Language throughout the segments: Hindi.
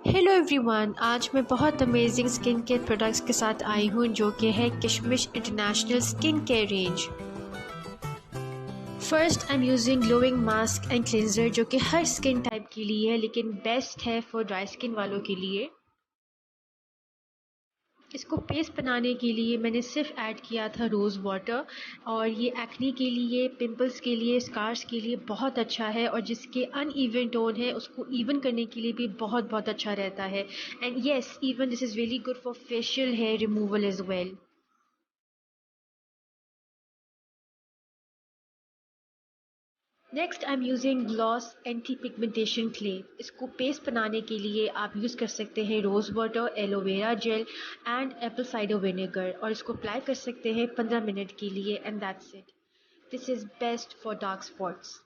हेलो एवरीवन, आज मैं बहुत अमेजिंग स्किन केयर प्रोडक्ट्स के साथ आई हूँ जो कि है किशमिश international skin care range. First I am using glowing mask and cleanser जो कि हर स्किन टाइप के लिए है लेकिन बेस्ट है फॉर ड्राई स्किन वालों के लिए। इसको पेस्ट बनाने के लिए मैंने सिर्फ ऐड किया था रोज़ वाटर और ये एक्ने के लिए, पिंपल्स के लिए, स्कार्स के लिए बहुत अच्छा है और जिसके अनइवन टोन है उसको इवन करने के लिए भी बहुत बहुत अच्छा रहता है। And yes, even this is really good for facial hair removal as well. Next I am using gloss anti pigmentation clay. इसको पेस्ट बनाने के लिए आप यूज़ कर सकते हैं rose water, aloe vera gel and apple cider vinegar और इसको अप्लाई कर सकते हैं 15 मिनट के लिए and that's it. This is best for dark spots.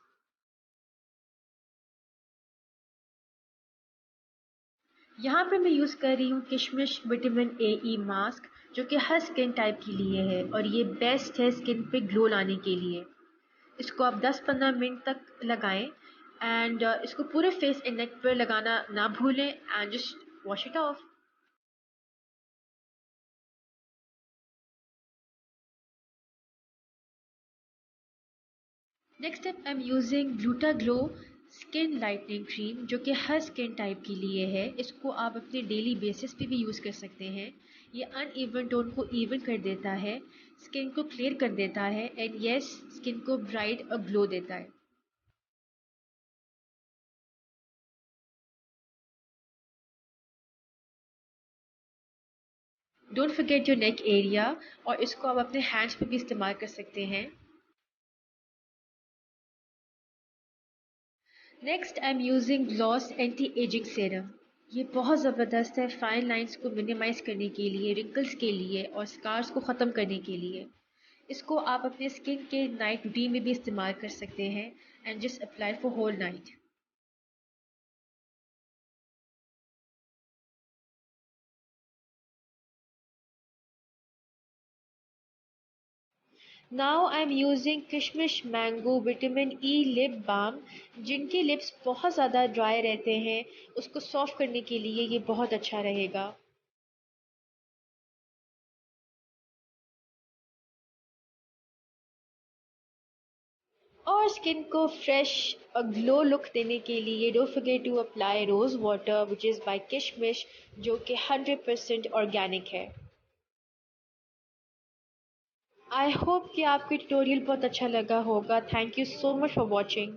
यहाँ पर मैं यूज़ कर रही हूँ किशमिश विटामिन ए ई मास्क जो कि हर स्किन टाइप के लिए है और ये बेस्ट है स्किन पे ग्लो लाने के लिए। इसको आप 10-15 मिनट तक लगाएं एंड इसको पूरे फेस एंड नेक पर लगाना ना भूलें and just wash it of. Next up I am using gluta glow skin lightening cream जो कि हर स्किन टाइप के लिए है। इसको आप अपने डेली बेसिस पे भी यूज़ कर सकते हैं। ये अनइवन टोन को इवन कर देता है, स्किन को क्लियर कर देता है एंड यस, स्किन को ब्राइट और ग्लो देता है। Don't forget your neck area और इसको आप अपने हैंड्स पे भी इस्तेमाल कर सकते हैं। Next I am using gloss anti ageing serum. ये बहुत ज़बरदस्त है फाइन लाइंस को मिनिमाइज करने के लिए, रिंकल्स के लिए और स्कार्स को ख़त्म करने के लिए। इसको आप अपने स्किन के नाइट रूटीन में भी इस्तेमाल कर सकते हैं and just apply for whole night. Now I am using किशमिश mango vitamin E lip balm. जिनके लिप्स बहुत ज़्यादा ड्राई रहते हैं उसको सॉफ्ट करने के लिए ये बहुत अच्छा रहेगा। और स्किन को फ्रेश और ग्लो लुक देने के लिए don't forget to apply rose water which is by किशमिश जो कि 100% ऑर्गेनिक है। आई होप कि आपको ट्यूटोरियल बहुत अच्छा लगा होगा। Thank you so much for watching.